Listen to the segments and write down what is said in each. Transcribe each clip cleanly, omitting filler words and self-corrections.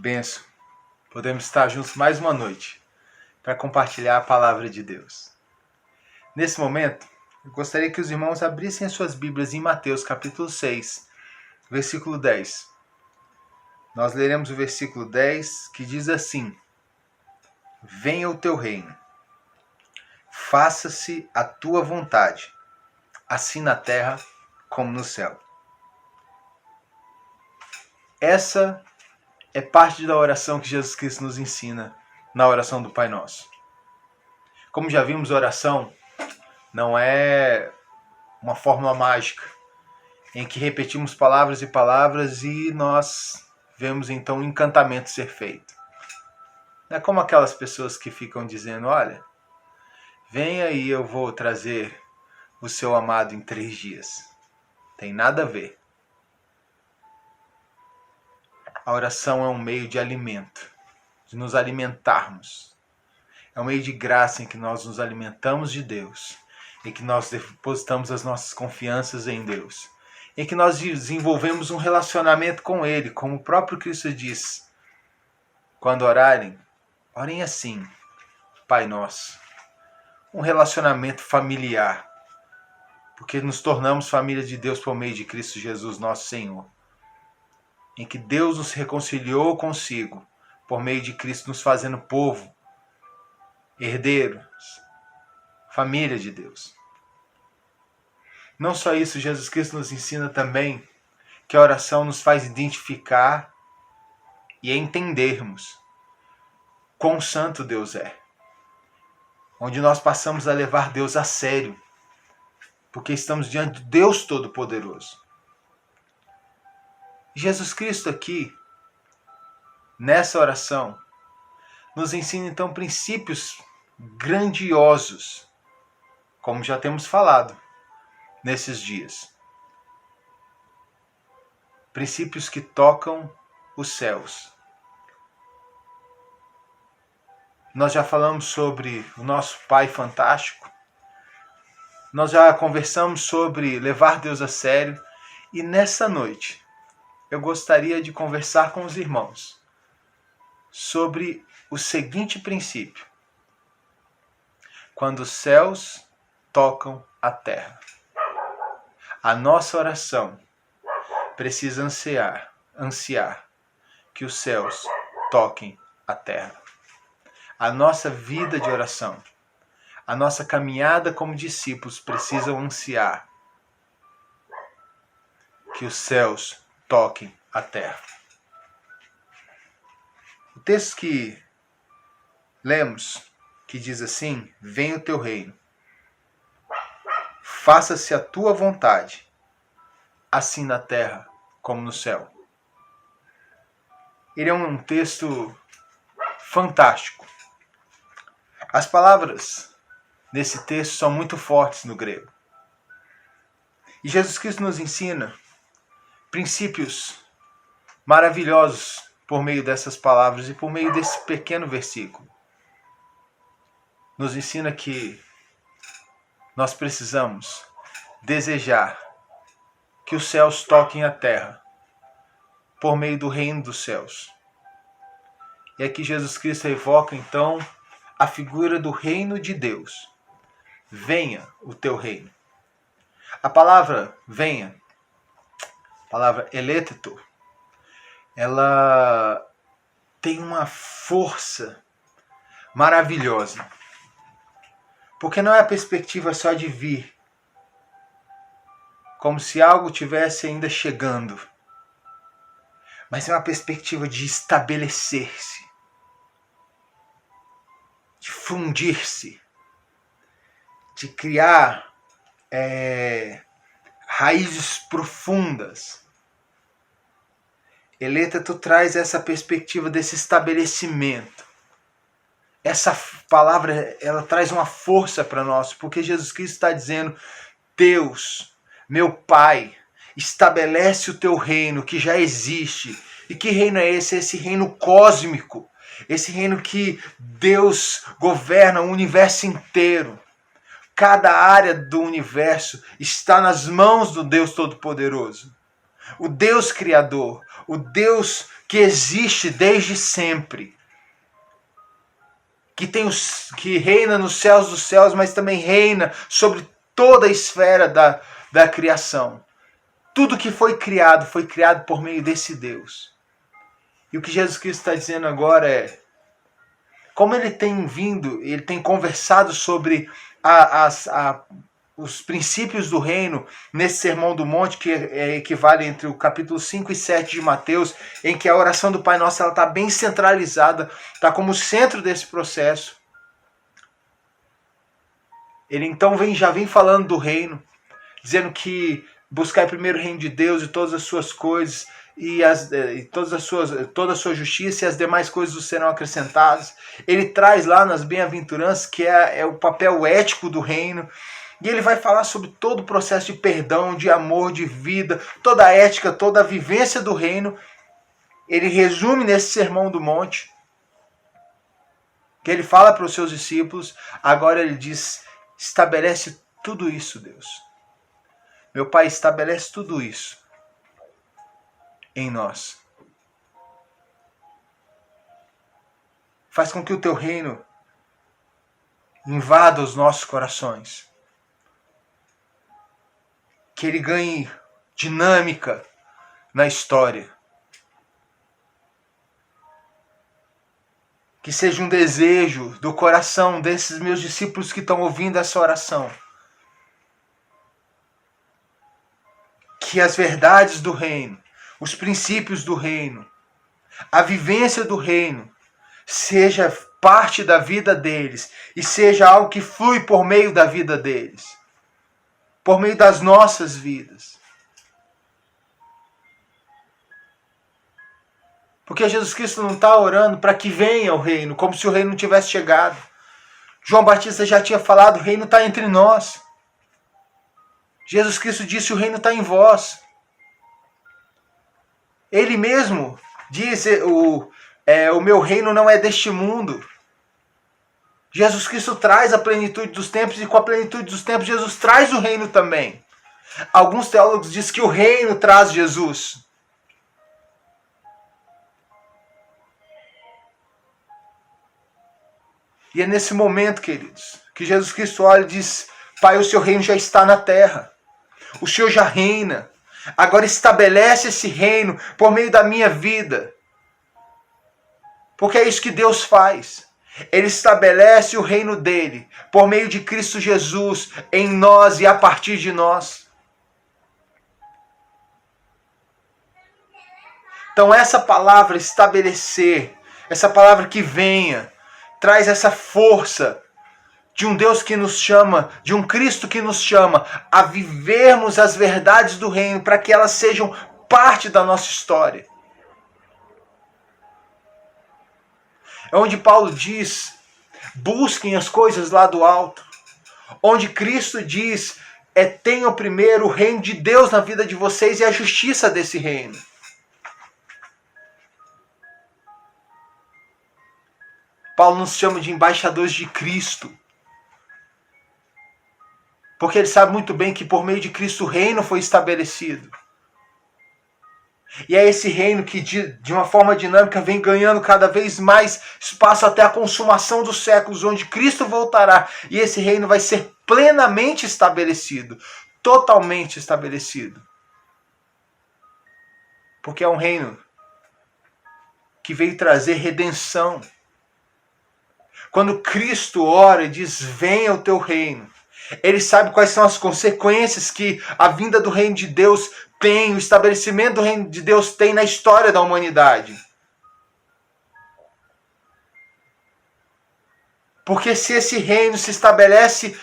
benção. Podemos estar juntos mais uma noite para compartilhar a palavra de Deus. Nesse momento, eu gostaria que os irmãos abrissem as suas Bíblias em Mateus capítulo 6, versículo 10. Nós leremos o versículo 10, que diz assim: Venha o teu reino, faça-se a tua vontade, assim na terra como no céu. Essa é parte da oração que Jesus Cristo nos ensina na oração do Pai Nosso. Como já vimos, oração não é uma fórmula mágica em que repetimos palavras e palavras e nós vemos então um encantamento ser feito. Não é como aquelas pessoas que ficam dizendo: olha, venha e eu vou trazer o seu amado em 3 dias. Tem nada a ver. A oração é um meio de alimento, de nos alimentarmos. É um meio de graça em que nós nos alimentamos de Deus, em que nós depositamos as nossas confianças em Deus, em que nós desenvolvemos um relacionamento com Ele, como o próprio Cristo diz. Quando orarem, orem assim: Pai Nosso. Um relacionamento familiar, porque nos tornamos família de Deus por meio de Cristo Jesus, nosso Senhor. Em que Deus nos reconciliou consigo, por meio de Cristo nos fazendo povo, herdeiros, família de Deus. Não só isso, Jesus Cristo nos ensina também que a oração nos faz identificar e entendermos quão santo Deus é. Onde nós passamos a levar Deus a sério, porque estamos diante de Deus Todo-Poderoso. Jesus Cristo aqui, nessa oração, nos ensina então princípios grandiosos, como já temos falado nesses dias. Princípios que tocam os céus. Nós já falamos sobre o nosso Pai fantástico. Nós já conversamos sobre levar Deus a sério. E nessa noite, eu gostaria de conversar com os irmãos sobre o seguinte princípio: quando os céus tocam a terra. A nossa oração precisa ansiar que os céus toquem a terra. A nossa vida de oração, a nossa caminhada como discípulos precisam ansiar que os céus toquem a terra. O texto que lemos, que diz assim: Venha o teu reino, faça-se a tua vontade, assim na terra como no céu. Ele é um texto fantástico. As palavras nesse texto são muito fortes no grego. E Jesus Cristo nos ensina princípios maravilhosos por meio dessas palavras e por meio desse pequeno versículo. Nos ensina que nós precisamos desejar que os céus toquem a terra por meio do reino dos céus. E aqui Jesus Cristo evoca então a figura do reino de Deus. Venha o teu reino. A palavra venha, a palavra eleteto, ela tem uma força maravilhosa. Porque não é a perspectiva só de vir, como se algo tivesse ainda chegando, mas é uma perspectiva de estabelecer-se, de fundir-se, de criar raízes profundas. Eleteto traz essa perspectiva desse estabelecimento. Essa palavra, ela traz uma força para nós, porque Jesus Cristo está dizendo: Deus, meu Pai, estabelece o teu reino que já existe. E que reino é esse? Esse reino cósmico. Esse reino que Deus governa o universo inteiro. Cada área do universo está nas mãos do Deus Todo-Poderoso. o Deus Criador, o Deus que existe desde sempre, que reina nos céus dos céus, mas também reina sobre toda a esfera da criação. Tudo que foi criado por meio desse Deus. E o que Jesus Cristo está dizendo agora é, como ele tem conversado sobre os princípios do reino nesse Sermão do Monte, que equivale entre o capítulo 5 e 7 de Mateus, em que a oração do Pai Nosso está bem centralizada, está como centro desse processo. Ele então já vem falando do reino, dizendo que buscar primeiro o reino de Deus e todas as suas coisas, toda a sua justiça e as demais coisas serão acrescentadas. Ele traz lá nas bem-aventuranças que é o papel ético do reino. E ele vai falar sobre todo o processo de perdão, de amor, de vida, toda a ética, toda a vivência do reino. Ele resume nesse Sermão do Monte, que ele fala para os seus discípulos. Agora ele diz, estabelece tudo isso, Deus. Meu Pai, estabelece tudo isso em nós. Faz com que o teu reino invada os nossos corações. Que ele ganhe dinâmica na história. Que seja um desejo do coração desses meus discípulos que estão ouvindo essa oração. Que as verdades do reino, os princípios do reino, a vivência do reino, seja parte da vida deles e seja algo que flui por meio da vida deles. Por meio das nossas vidas. Porque Jesus Cristo não está orando para que venha o reino, como se o reino não tivesse chegado. João Batista já tinha falado, o reino está entre nós. Jesus Cristo disse, o reino está em vós. Ele mesmo diz, o meu reino não é deste mundo. Jesus Cristo traz a plenitude dos tempos e com a plenitude dos tempos Jesus traz o reino também. Alguns teólogos dizem que o reino traz Jesus. E é nesse momento, queridos, que Jesus Cristo olha e diz, Pai, o seu reino já está na terra. O Senhor já reina. Agora estabelece esse reino por meio da minha vida. Porque é isso que Deus faz. Ele estabelece o reino dele por meio de Cristo Jesus em nós e a partir de nós. Então essa palavra estabelecer, essa palavra que venha, traz essa força de um Deus que nos chama, de um Cristo que nos chama a vivermos as verdades do reino para que elas sejam parte da nossa história. É onde Paulo diz, busquem as coisas lá do alto. Onde Cristo diz, tenham primeiro o reino de Deus na vida de vocês e a justiça desse reino. Paulo nos chama de embaixadores de Cristo. Porque ele sabe muito bem que por meio de Cristo o reino foi estabelecido. E é esse reino que de uma forma dinâmica vem ganhando cada vez mais espaço até a consumação dos séculos, onde Cristo voltará. E esse reino vai ser plenamente estabelecido, totalmente estabelecido. Porque é um reino que veio trazer redenção. Quando Cristo ora e diz, venha o teu reino, ele sabe quais são as consequências que a vinda do reino de Deus tem, o estabelecimento do reino de Deus tem na história da humanidade. Porque se esse reino se estabelece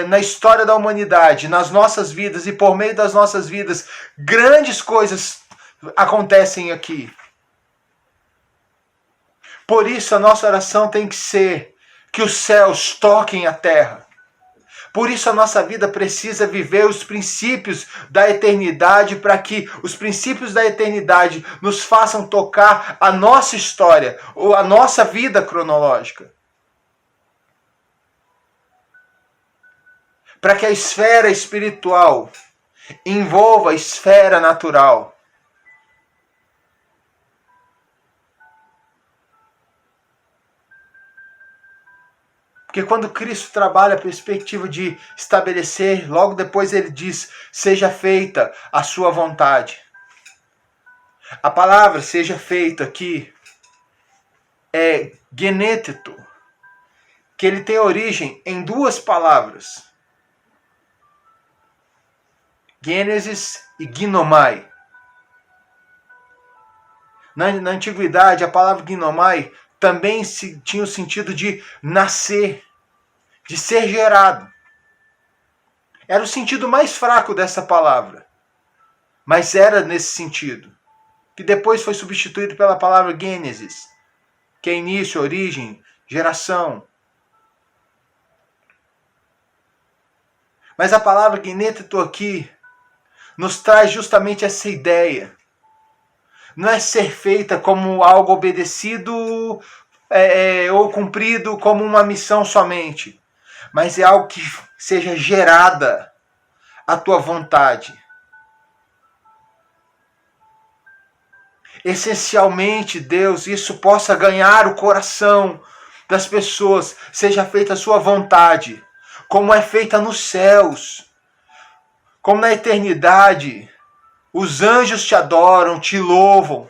na história da humanidade, nas nossas vidas e por meio das nossas vidas, grandes coisas acontecem aqui. Por isso a nossa oração tem que ser que os céus toquem a terra. Por isso a nossa vida precisa viver os princípios da eternidade, para que os princípios da eternidade nos façam tocar a nossa história, ou a nossa vida cronológica. Para que a esfera espiritual envolva a esfera natural. Porque quando Cristo trabalha a perspectiva de estabelecer, logo depois ele diz, seja feita a sua vontade. A palavra seja feita aqui é geneteto, que ele tem origem em duas palavras. Gênesis e ginomai. Na antiguidade, a palavra ginomai também tinha o sentido de nascer, de ser gerado. Era o sentido mais fraco dessa palavra, mas era nesse sentido, que depois foi substituído pela palavra Gênesis, que é início, origem, geração. Mas a palavra geneteto aqui nos traz justamente essa ideia. Não é ser feita como algo obedecido ou cumprido como uma missão somente, mas é algo que seja gerada a tua vontade. Essencialmente, Deus, isso possa ganhar o coração das pessoas, seja feita a sua vontade, como é feita nos céus, como na eternidade. Os anjos te adoram, te louvam,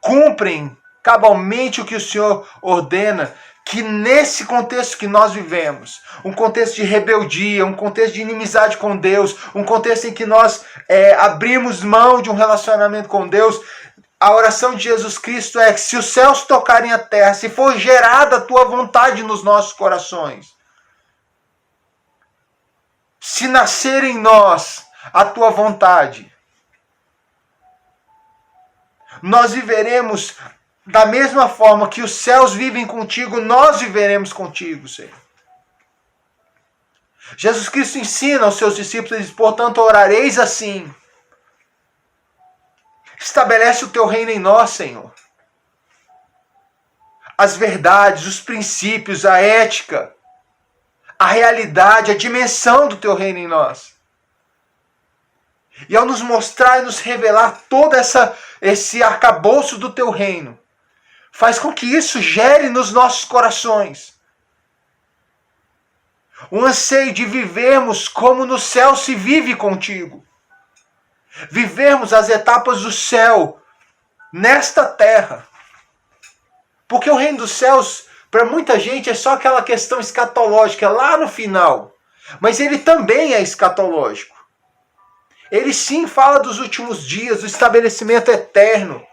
cumprem cabalmente o que o Senhor ordena, que nesse contexto que nós vivemos, um contexto de rebeldia, um contexto de inimizade com Deus, um contexto em que nós abrimos mão de um relacionamento com Deus, a oração de Jesus Cristo é que se os céus tocarem a terra, se for gerada a tua vontade nos nossos corações, se nascer em nós a tua vontade, nós viveremos da mesma forma que os céus vivem contigo, nós viveremos contigo, Senhor. Jesus Cristo ensina aos seus discípulos, diz, portanto, orareis assim. Estabelece o teu reino em nós, Senhor. As verdades, os princípios, a ética, a realidade, a dimensão do teu reino em nós. E ao nos mostrar e nos revelar todo esse arcabouço do teu reino, faz com que isso gere nos nossos corações um anseio de vivermos como no céu se vive contigo. Vivermos as etapas do céu nesta terra. Porque o reino dos céus, para muita gente, é só aquela questão escatológica lá no final. Mas ele também é escatológico. Ele sim fala dos últimos dias, do estabelecimento eterno.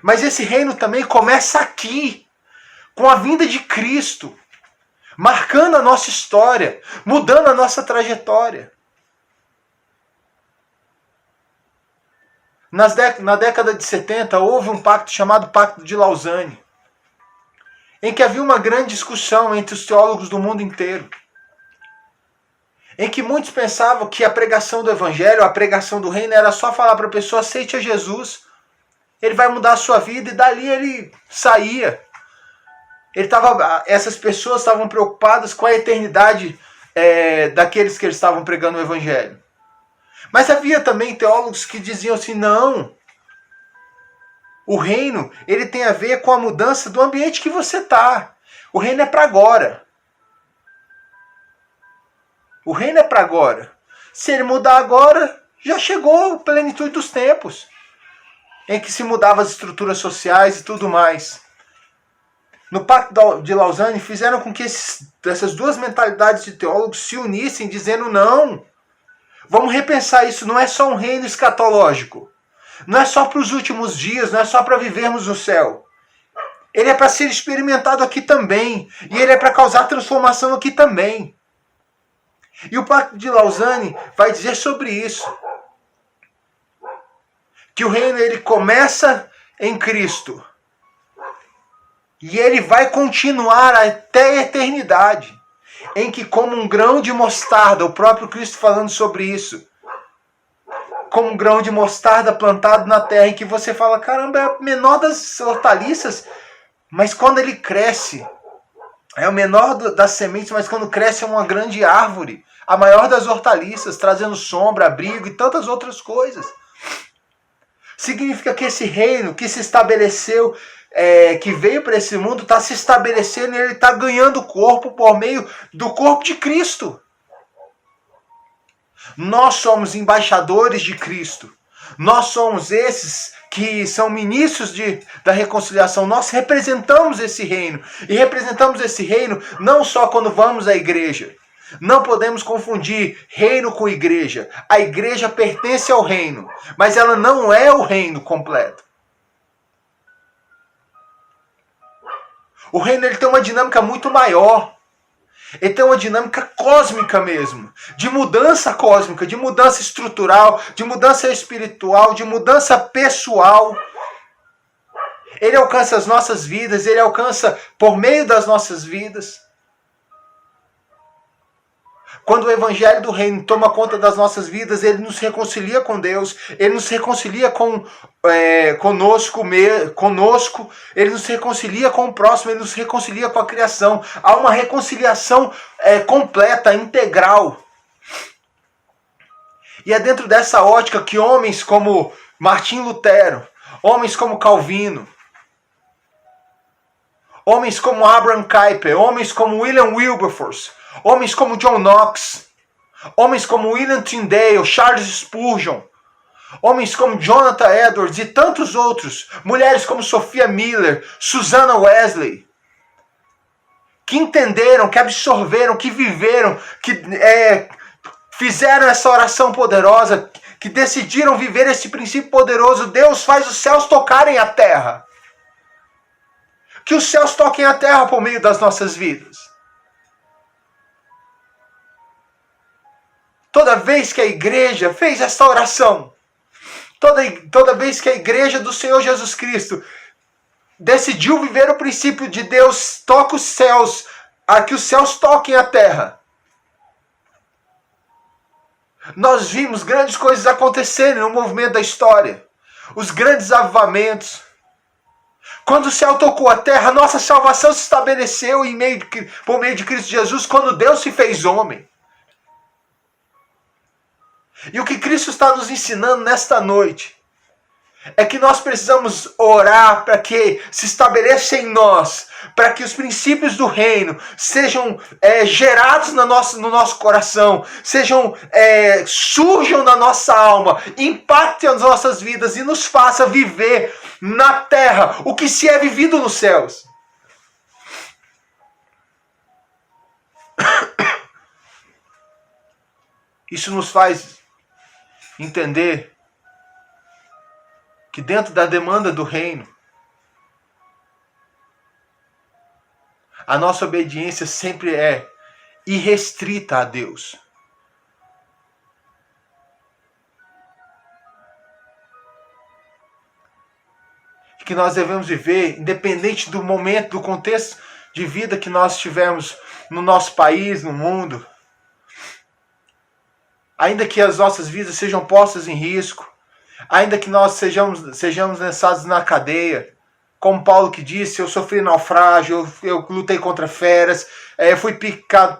Mas esse reino também começa aqui, com a vinda de Cristo, marcando a nossa história, mudando a nossa trajetória. Na década de 70, houve um pacto chamado Pacto de Lausanne, em que havia uma grande discussão entre os teólogos do mundo inteiro, em que muitos pensavam que a pregação do Evangelho, a pregação do reino, era só falar para a pessoa, aceite a Jesus, ele vai mudar a sua vida, e dali ele saía. Essas pessoas estavam preocupadas com a eternidade daqueles que eles estavam pregando o Evangelho. Mas havia também teólogos que diziam assim, não, o reino ele tem a ver com a mudança do ambiente que você está. O reino é para agora. O reino é para agora. Se ele mudar agora, já chegou a plenitude dos tempos, em que se mudavam as estruturas sociais e tudo mais. No Pacto de Lausanne, fizeram com que essas duas mentalidades de teólogos se unissem, dizendo não, vamos repensar isso, não é só um reino escatológico, não é só para os últimos dias, não é só para vivermos no céu. Ele é para ser experimentado aqui também, e ele é para causar transformação aqui também. E o Pacto de Lausanne vai dizer sobre isso. Que o reino ele começa em Cristo. E ele vai continuar até a eternidade. Em que como um grão de mostarda, o próprio Cristo falando sobre isso. Como um grão de mostarda plantado na terra, em que você fala, caramba, é a menor das hortaliças. Mas quando ele cresce, é o menor das sementes, mas quando cresce é uma grande árvore. A maior das hortaliças, trazendo sombra, abrigo e tantas outras coisas. Significa que esse reino que se estabeleceu, que veio para esse mundo, está se estabelecendo e ele está ganhando corpo por meio do corpo de Cristo. Nós somos embaixadores de Cristo. Nós somos esses que são ministros da reconciliação. Nós representamos esse reino. E representamos esse reino não só quando vamos à igreja. Não podemos confundir reino com igreja. A igreja pertence ao reino, mas ela não é o reino completo. O reino ele tem uma dinâmica muito maior. Ele tem uma dinâmica cósmica mesmo, de mudança cósmica, de mudança estrutural, de mudança espiritual, de mudança pessoal. Ele alcança as nossas vidas, ele alcança por meio das nossas vidas. Quando o evangelho do reino toma conta das nossas vidas, ele nos reconcilia com Deus, ele nos reconcilia conosco, ele nos reconcilia com o próximo, ele nos reconcilia com a criação. Há uma reconciliação completa, integral. E é dentro dessa ótica que homens como Martim Lutero, homens como Calvino, homens como Abraham Kuyper, homens como William Wilberforce, homens como John Knox, homens como William Tyndale, Charles Spurgeon, homens como Jonathan Edwards e tantos outros, mulheres como Sophia Miller, Susanna Wesley, que entenderam, que absorveram, que viveram, que fizeram essa oração poderosa, que decidiram viver esse princípio poderoso. Deus faz os céus tocarem a terra. Que os céus toquem a terra por meio das nossas vidas. Toda vez que a igreja fez essa oração, toda vez que a igreja do Senhor Jesus Cristo decidiu viver o princípio de Deus toca os céus, a que os céus toquem a terra, nós vimos grandes coisas acontecerem no movimento da história. Os grandes avivamentos. Quando o céu tocou a terra, a nossa salvação se estabeleceu por meio de Cristo Jesus, quando Deus se fez homem. E o que Cristo está nos ensinando nesta noite é que nós precisamos orar para que se estabeleça em nós, para que os princípios do reino sejam gerados no nosso coração, surjam na nossa alma, impactem as nossas vidas e nos faça viver na terra o que se é vivido nos céus. Isso nos faz entender que dentro da demanda do reino, a nossa obediência sempre é irrestrita a Deus. E que nós devemos viver, independente do momento, do contexto de vida que nós tivermos no nosso país, no mundo. Ainda que as nossas vidas sejam postas em risco, ainda que nós sejamos lançados na cadeia, como Paulo que disse, eu sofri naufrágio, eu lutei contra feras, fui picado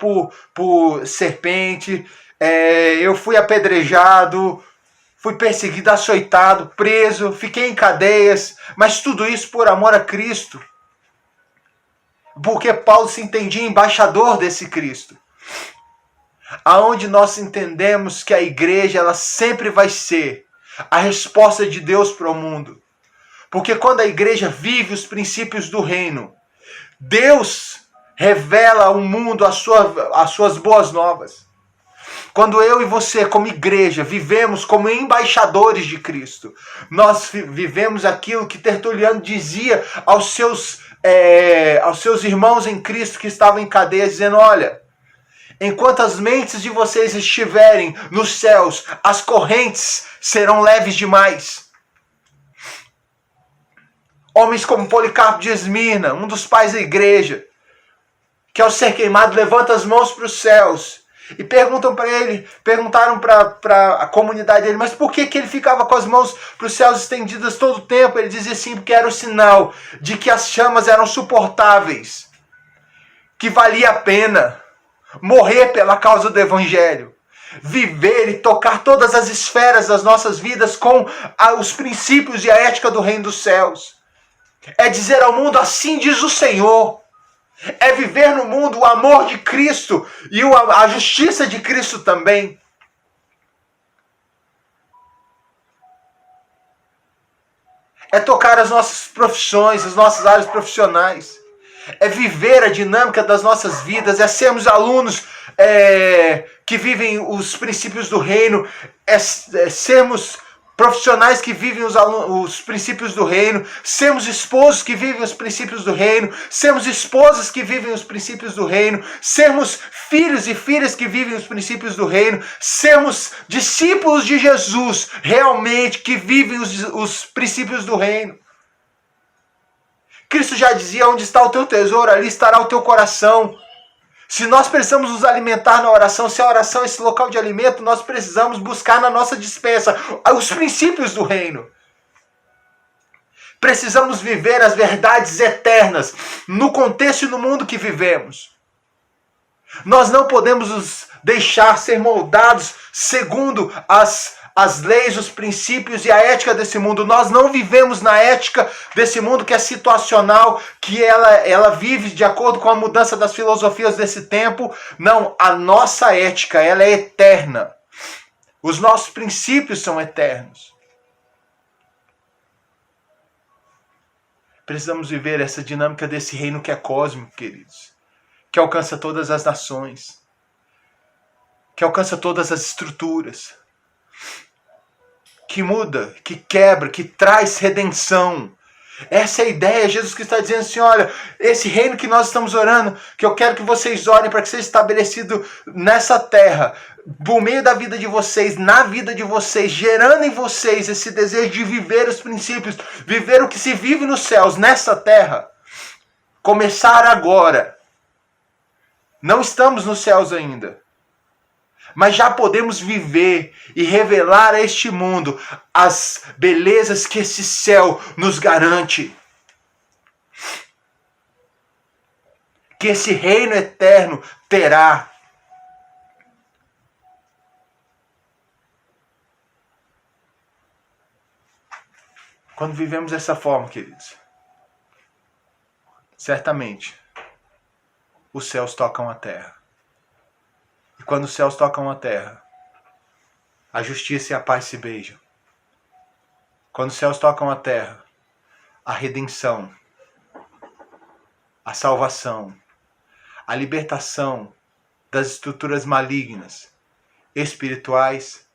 por serpente, eu fui apedrejado, fui perseguido, açoitado, preso, fiquei em cadeias, mas tudo isso por amor a Cristo. Porque Paulo se entendia embaixador desse Cristo. Aonde nós entendemos que a igreja ela sempre vai ser a resposta de Deus para o mundo. Porque quando a igreja vive os princípios do reino, Deus revela ao mundo as suas boas novas. Quando eu e você, como igreja, vivemos como embaixadores de Cristo, nós vivemos aquilo que Tertuliano dizia aos seus irmãos em Cristo que estavam em cadeia, dizendo, olha, enquanto as mentes de vocês estiverem nos céus, as correntes serão leves demais. Homens como Policarpo de Esmirna, um dos pais da igreja, que ao ser queimado levanta as mãos para os céus e perguntaram para a comunidade dele, mas por que ele ficava com as mãos para os céus estendidas todo o tempo? Ele dizia assim, porque era o sinal de que as chamas eram suportáveis, que valia a pena. morrer pela causa do Evangelho, viver e tocar todas as esferas das nossas vidas com os princípios e a ética do reino dos céus. É dizer ao mundo, assim diz o Senhor. É viver no mundo o amor de Cristo e a justiça de Cristo também. É tocar as nossas profissões, as nossas áreas profissionais. É viver a dinâmica das nossas vidas, é sermos alunos que vivem os princípios do reino, é sermos profissionais que vivem os princípios do reino, sermos esposos que vivem os princípios do reino, sermos esposas que vivem os princípios do reino, sermos filhos e filhas que vivem os princípios do reino, sermos discípulos de Jesus, realmente, que vivem os princípios do reino. Cristo já dizia, onde está o teu tesouro, ali estará o teu coração. Se nós precisamos nos alimentar na oração, se a oração é esse local de alimento, nós precisamos buscar na nossa despensa os princípios do reino. Precisamos viver as verdades eternas no contexto e no mundo que vivemos. Nós não podemos nos deixar ser moldados segundo as leis, os princípios e a ética desse mundo. Nós não vivemos na ética desse mundo que é situacional, que ela vive de acordo com a mudança das filosofias desse tempo. Não, a nossa ética, ela é eterna. Os nossos princípios são eternos. Precisamos viver essa dinâmica desse reino que é cósmico, queridos, que alcança todas as nações, que alcança todas as estruturas, que muda, que quebra, que traz redenção. Essa é a ideia. Jesus Cristo está dizendo assim, olha, esse reino que nós estamos orando, que eu quero que vocês orem para que seja estabelecido nessa terra, por meio da vida de vocês, na vida de vocês, gerando em vocês esse desejo de viver os princípios, viver o que se vive nos céus, nessa terra. Começar agora. Não estamos nos céus ainda. Mas já podemos viver e revelar a este mundo as belezas que esse céu nos garante. Que esse reino eterno terá. Quando vivemos dessa forma, queridos, certamente os céus tocam a terra. E quando os céus tocam a terra, a justiça e a paz se beijam. Quando os céus tocam a terra, a redenção, a salvação, a libertação das estruturas malignas, espirituais,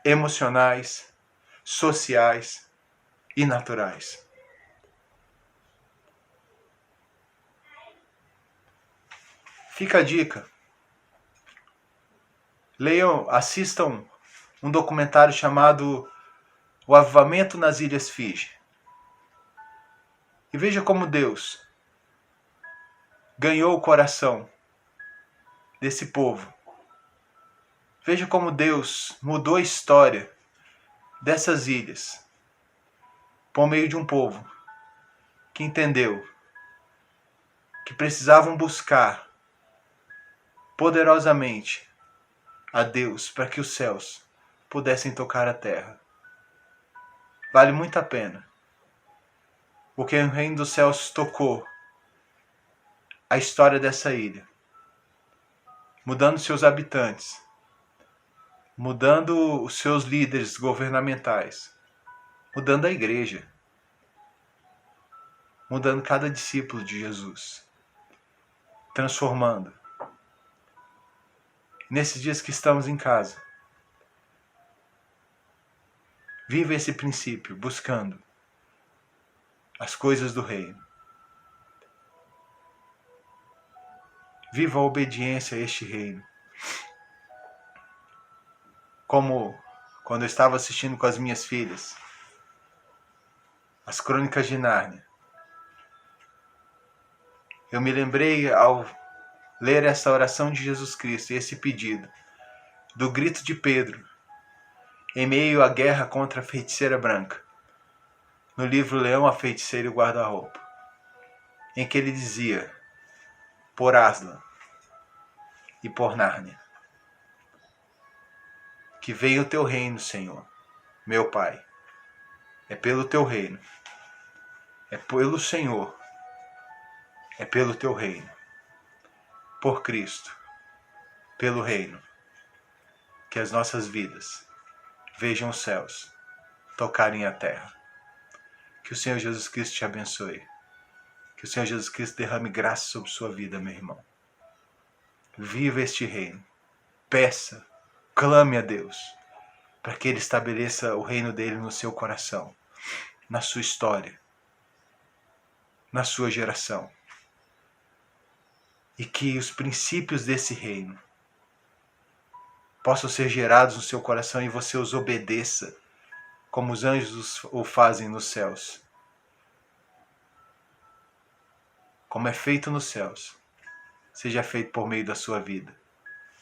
emocionais, sociais e naturais. Fica a dica. Leiam, assistam um documentário chamado O Avivamento nas Ilhas Fiji. E veja como Deus ganhou o coração desse povo. Veja como Deus mudou a história dessas ilhas por meio de um povo que entendeu que precisavam buscar poderosamente a Deus para que os céus pudessem tocar a terra. Vale muito a pena, porque o reino dos céus tocou a história dessa ilha, mudando seus habitantes, mudando os seus líderes governamentais, mudando a igreja, mudando cada discípulo de Jesus, transformando. Nesses dias que estamos em casa, viva esse princípio, buscando as coisas do reino. Viva a obediência a este reino. Como quando eu estava assistindo com as minhas filhas as Crônicas de Nárnia, eu me lembrei ao ler essa oração de Jesus Cristo e esse pedido, do grito de Pedro, em meio à guerra contra a feiticeira branca, no livro Leão, a Feiticeira e o Guarda-Roupa, em que ele dizia, por Aslan, e por Nárnia. Que venha o teu reino, Senhor, meu Pai. É pelo teu reino, é pelo Senhor, é pelo teu reino, por Cristo, pelo reino, que as nossas vidas vejam os céus tocarem a terra. Que o Senhor Jesus Cristo te abençoe. Que o Senhor Jesus Cristo derrame graça sobre sua vida, meu irmão. Viva este reino. Peça, clame a Deus, para que Ele estabeleça o reino dele no seu coração, na sua história, na sua geração. E que os princípios desse reino possam ser gerados no seu coração e você os obedeça, como os anjos o fazem nos céus. Como é feito nos céus, seja feito por meio da sua vida,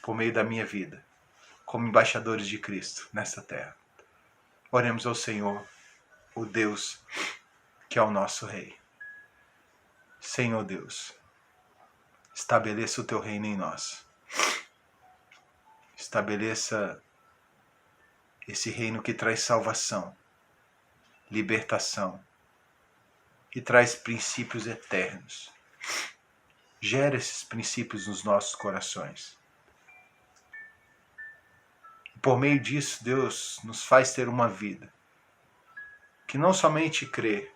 por meio da minha vida, como embaixadores de Cristo nesta terra. Oremos ao Senhor, o Deus que é o nosso Rei. Senhor Deus, estabeleça o teu reino em nós. Estabeleça esse reino que traz salvação, libertação e traz princípios eternos. Gera esses princípios nos nossos corações. E por meio disso, Deus nos faz ter uma vida que não somente crê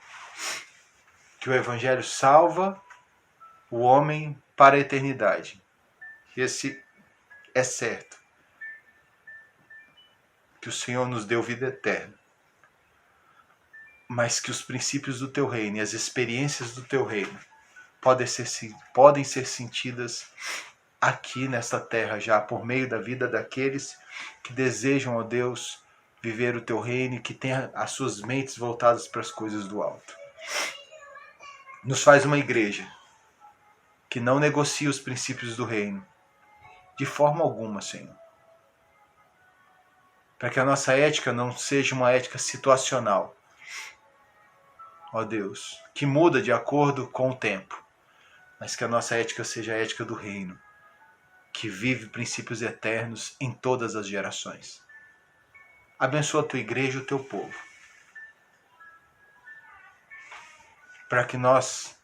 que o Evangelho salva o homem para a eternidade. Esse é certo. Que o Senhor nos deu vida eterna. Mas que os princípios do teu reino e as experiências do teu reino podem ser sentidas aqui nesta terra já, por meio da vida daqueles que desejam, ó Deus, viver o teu reino e que tenham as suas mentes voltadas para as coisas do alto. Nos faz uma igreja que não negocia os princípios do reino, de forma alguma, Senhor. Para que a nossa ética não seja uma ética situacional, ó Deus, que muda de acordo com o tempo, mas que a nossa ética seja a ética do reino, que vive princípios eternos em todas as gerações. Abençoa a tua igreja e o teu povo, para que nós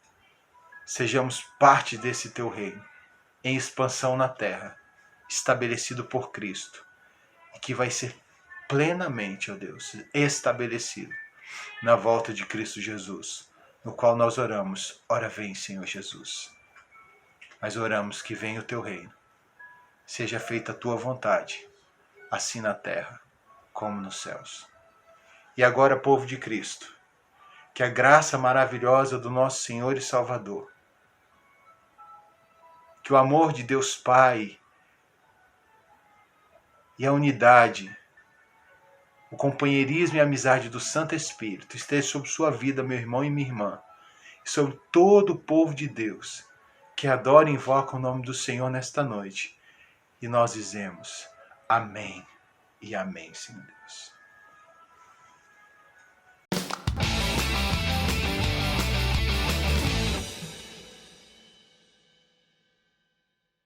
sejamos parte desse teu reino, em expansão na terra, estabelecido por Cristo, e que vai ser plenamente, ó Deus, estabelecido na volta de Cristo Jesus, no qual nós oramos, ora vem, Senhor Jesus. Mas oramos que venha o teu reino, seja feita a tua vontade, assim na terra como nos céus. E agora, povo de Cristo, que a graça maravilhosa do nosso Senhor e Salvador, que o amor de Deus Pai e a unidade, o companheirismo e a amizade do Santo Espírito esteja sobre sua vida, meu irmão e minha irmã, e sobre todo o povo de Deus que adora e invoca o nome do Senhor nesta noite. E nós dizemos amém e amém, Senhor Deus.